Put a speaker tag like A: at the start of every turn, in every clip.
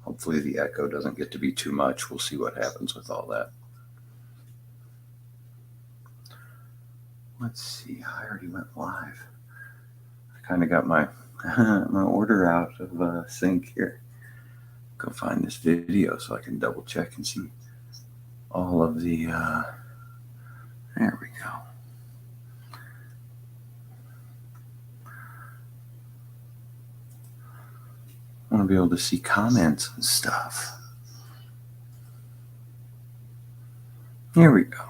A: Hopefully the echo doesn't get to be too much. We'll see what happens with all that. Let's see. I already went live. I kind of got my my order out of sync here. Go find this video so I can double check and see all of the. There we go. I want to be able to see comments and stuff. Here we go.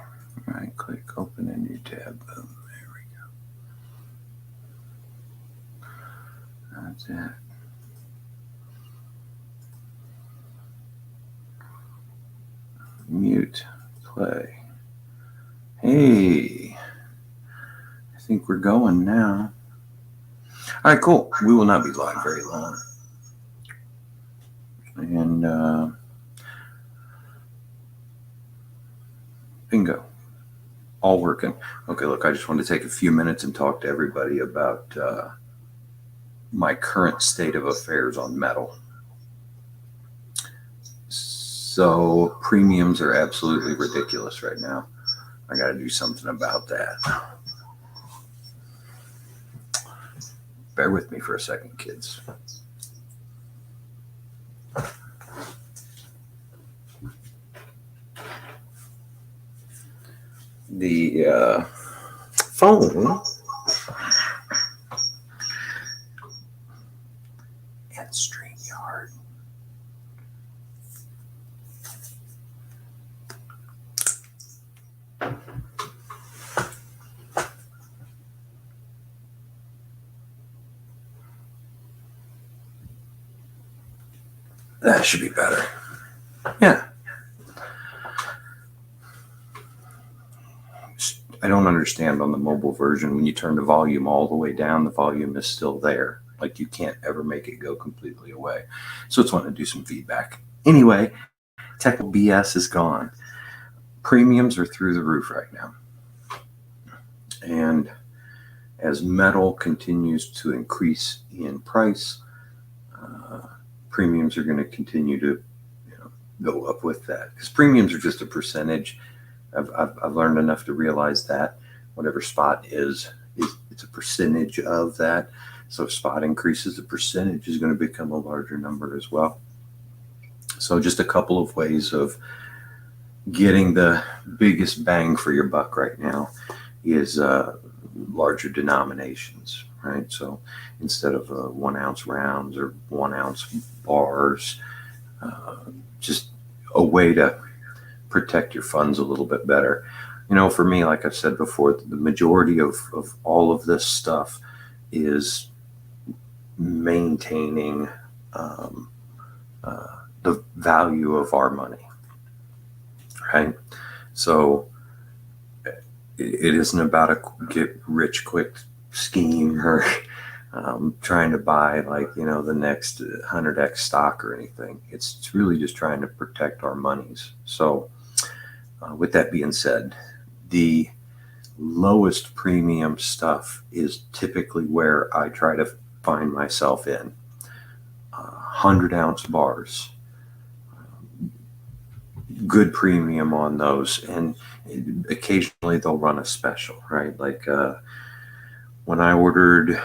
A: Right click, open a new tab. Boom. There we go. That's it. Mute. Play. Hey. I think we're going now. All right, cool. We will not be live very long. And bingo. All working. Okay, look, I just want to take a few minutes and talk to everybody about my current state of affairs on metal. So premiums are absolutely ridiculous right now. I got to do something about that. Bear with me for a second, kids. The phone and StreamYard. That should be better. Yeah. I don't understand on the mobile version, when you turn the volume all the way down, the volume is still there. Like you can't ever make it go completely away. So it's wanting to do some feedback. Anyway, technical BS is gone. Premiums are through the roof right now. And as metal continues to increase in price, premiums are going to continue to go up with that. Because premiums are just a percentage. I've learned enough to realize that whatever spot is it's a percentage of that. So if spot increases, the percentage is going to become a larger number as well. So just a couple of ways of getting the biggest bang for your buck right now is larger denominations, right? So instead of 1 ounce rounds or 1 ounce bars, just a way to protect your funds a little bit better. For me, like I've said before, the majority of all of this stuff is maintaining the value of our money, right? So it isn't about a get rich quick scheme or trying to buy the next 100x stock or anything. It's really just trying to protect our monies. So with that being said, the lowest premium stuff is typically where I try to find myself in. 100 ounce bars, good premium on those, and occasionally they'll run a special, right? Like when I ordered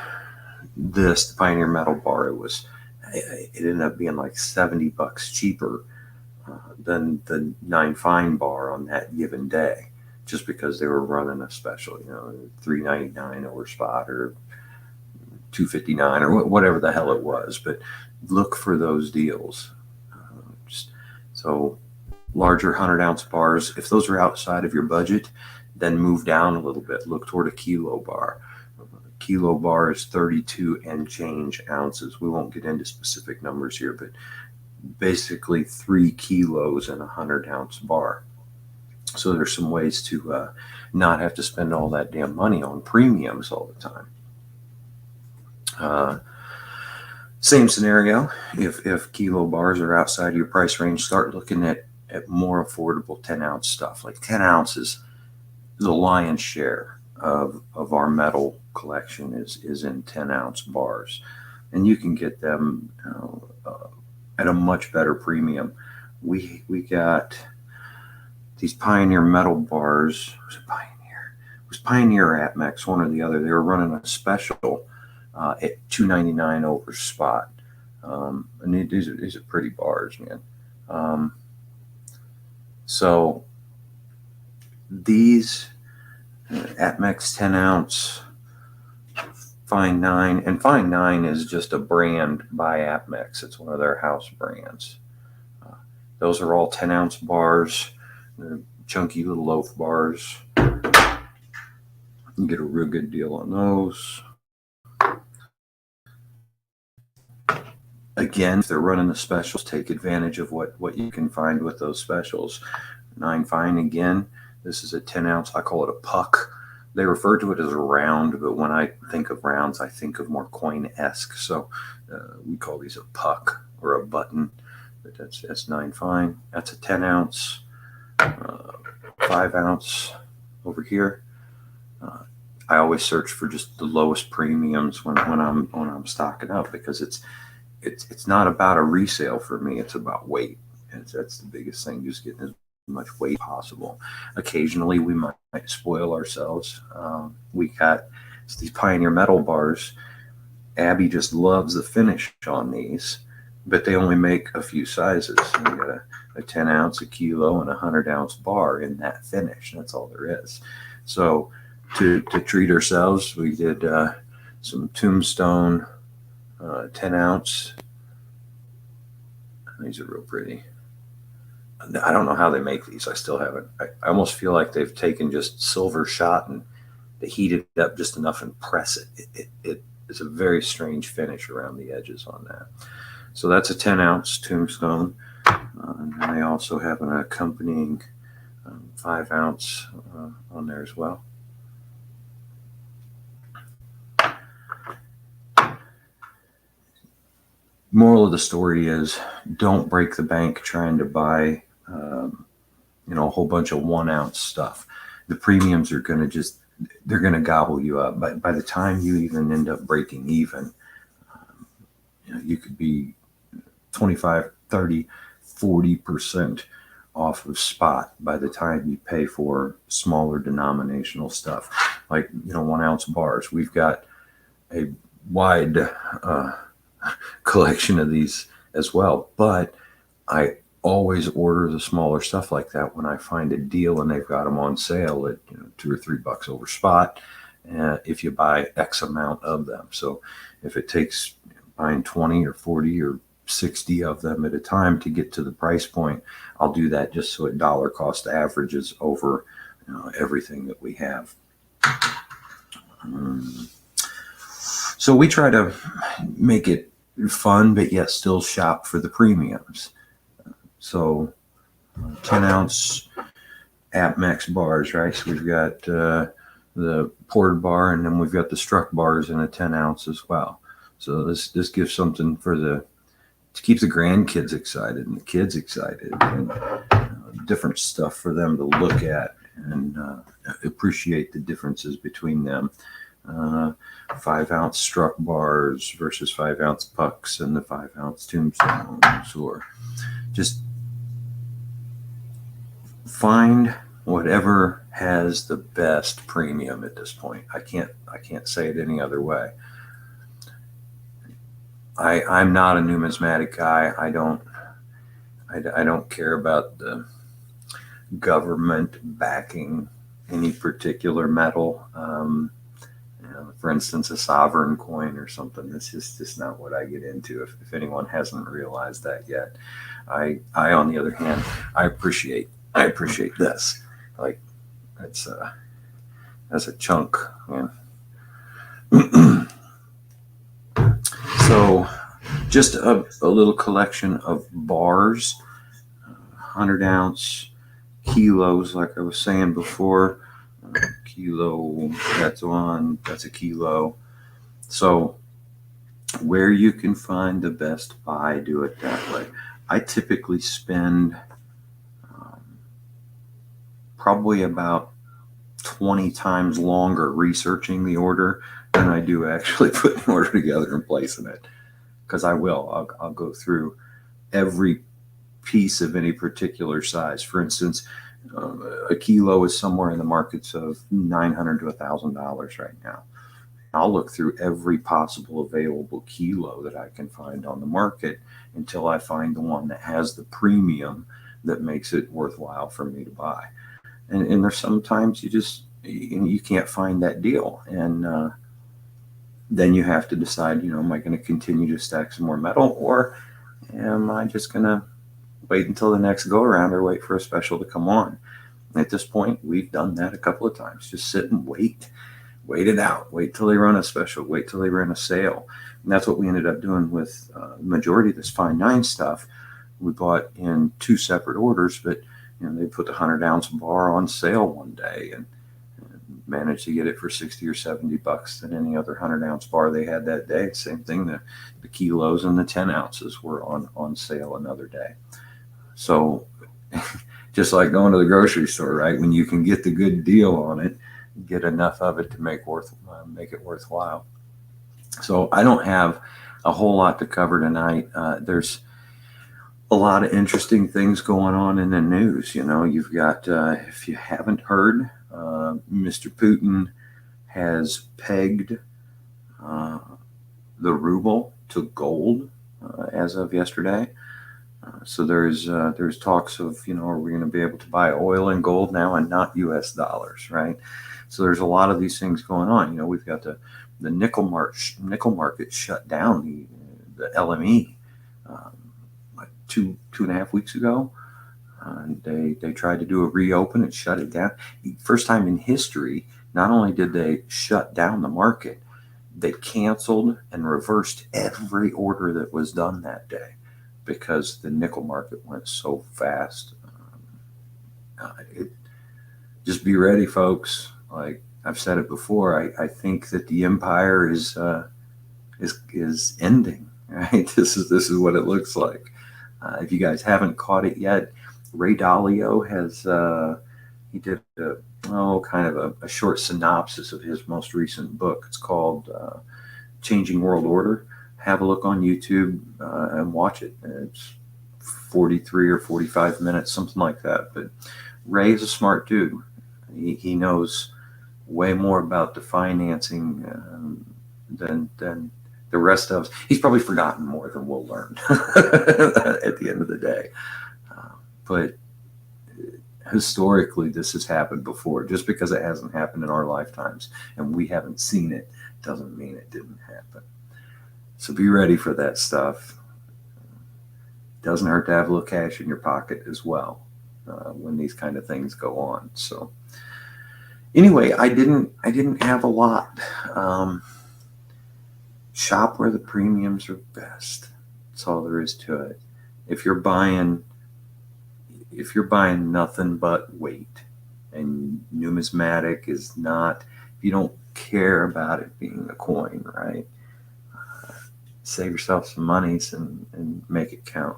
A: the Pioneer Metal bar, it ended up being like $70 cheaper than the 9 Fine bar on that given day, just because they were running a special, $3.99 over spot or $2.59 or whatever the hell it was. But look for those deals. So larger 100 ounce bars, if those are outside of your budget, then move down a little bit. Look toward a kilo bar. Kilo bar is 32 and change ounces. We won't get into specific numbers here, but basically 3 kilos in a 100 ounce bar. So there's some ways to not have to spend all that damn money on premiums all the time. Same scenario, if kilo bars are outside your price range, start looking at more affordable 10 ounce stuff. Like 10 ounces, the lion's share of our metal collection is in 10 ounce bars, and you can get them at a much better premium. We got these Pioneer metal bars. Was it Pioneer? It was Pioneer or Atmex, one or the other. They were running a special at $2.99 over spot. And these are pretty bars, man. So these Atmex 10 ounce, Fine 9, and Fine 9 is just a brand by Atmex. It's one of their house brands. Those are all 10 ounce bars. They're chunky little loaf bars. You get a real good deal on those. Again, if they're running the specials, take advantage of what you can find with those specials. 9 Fine, again, this is a 10 ounce. I call it a puck. They refer to it as a round, but when I think of rounds, I think of more coin-esque. So we call these a puck or a button. But that's 9 Fine. That's a 10 ounce, 5 ounce over here. I always search for just the lowest premiums when I'm stocking up, because it's not about a resale for me. It's about weight. And that's the biggest thing, just getting as much weight possible. Occasionally we might spoil ourselves. We got these Pioneer metal bars. Abby just loves the finish on these, but they only make a few sizes. We got a 10 ounce, a kilo, and a 100 ounce bar in that finish. That's all there is. So to treat ourselves, we did some Tombstone 10 ounce. These are real pretty. I don't know how they make these. I still haven't. I almost feel like they've taken just silver shot and they heat it up just enough and press it. It is a very strange finish around the edges on that. So that's a 10 ounce Tombstone. And I also have an accompanying 5 ounce on there as well. Moral of the story is, don't break the bank trying to buy a whole bunch of 1 ounce stuff. The premiums are going to they're going to gobble you up. By the time you even end up breaking even, you could be 25, 30, 40% off of spot by the time you pay for smaller denominational stuff, like 1 ounce bars. We've got a wide collection of these as well, but I always order the smaller stuff like that when I find a deal and they've got them on sale at $2 or $3 over spot, if you buy X amount of them. So if it takes buying 20 or 40 or 60 of them at a time to get to the price point, I'll do that just so it dollar cost averages over everything that we have. So we try to make it fun, but yet still shop for the premiums. So 10 ounce Atmex bars, right? So we've got the poured bar, and then we've got the struck bars in a 10 ounce as well. So this gives something to keep the grandkids excited and the kids excited, and different stuff for them to look at and appreciate the differences between them. 5 ounce struck bars versus 5 ounce pucks and the 5 ounce Tombstones, or just find whatever has the best premium at this point. I can't say it any other way. I'm not a numismatic guy. I don't care about the government backing any particular metal. For instance, a sovereign coin or something. That's just not what I get into. If anyone hasn't realized that yet, I on the other hand, I appreciate this. Like that's a chunk, man. So just a little collection of bars, 100 ounce, kilos, like I was saying before. Kilo, that's a kilo. So where you can find the best buy, do it that way. I typically spend probably about 20 times longer researching the order than I do actually putting the order together and placing it. Because I'll go through every piece of any particular size. For instance, a kilo is somewhere in the markets of $900 to $1,000 right now. I'll look through every possible available kilo that I can find on the market until I find the one that has the premium that makes it worthwhile for me to buy. And there's sometimes you can't find that deal. And then you have to decide, am I going to continue to stack some more metal, or am I just going to wait until the next go around or wait for a special to come on? At this point, we've done that a couple of times. Just sit and wait it out, wait till they run a special, wait till they run a sale. And that's what we ended up doing with the majority of this Fine 9 stuff. We bought in 2 separate orders, but they put the 100-ounce bar on sale one day and managed to get it for $60 or $70 than any other 100-ounce bar they had that day. Same thing, the kilos and the 10 ounces were on sale another day. So just like going to the grocery store, right? When you can get the good deal on it, get enough of it to make it worthwhile. So I don't have a whole lot to cover tonight. There's a lot of interesting things going on in the news. You've got, if you haven't heard, Mr. Putin has pegged the ruble to gold as of yesterday. So there's talks of, are we going to be able to buy oil in gold now and not U.S. dollars, right? So there's a lot of these things going on. We've got the nickel market shut down, the LME, like two and a half weeks ago. They tried to do a reopen and shut it down. First time in history, not only did they shut down the market, they canceled and reversed every order that was done that day because the nickel market went so fast. Just be ready, folks. Like I've said it before, I think that the empire is ending. Right? This is what it looks like. If you guys haven't caught it yet, Ray Dalio has he did kind of a short synopsis of his most recent book. It's called Changing World Order. Have a look on YouTube and watch it. It's 43 or 45 minutes, something like that. But Ray is a smart dude. He knows way more about the financing than the rest of us. He's probably forgotten more than we'll learn at the end of the day. But historically, this has happened before. Just because it hasn't happened in our lifetimes and we haven't seen it doesn't mean it didn't happen. So be ready for that stuff. Doesn't hurt to have a little cash in your pocket as well when these kind of things go on. So anyway, I didn't have a lot. Shop where the premiums are best. That's all there is to it. If you're buying nothing but weight, and numismatic is not, if you don't care about it being a coin, right? Save yourself some monies and make it count.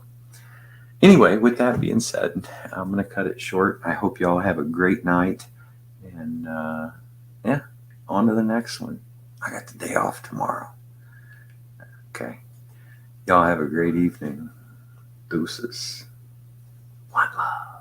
A: Anyway, with that being said, I'm going to cut it short. I hope y'all have a great night. And on to the next one. I got the day off tomorrow. Okay. Y'all have a great evening. Deuces. One love.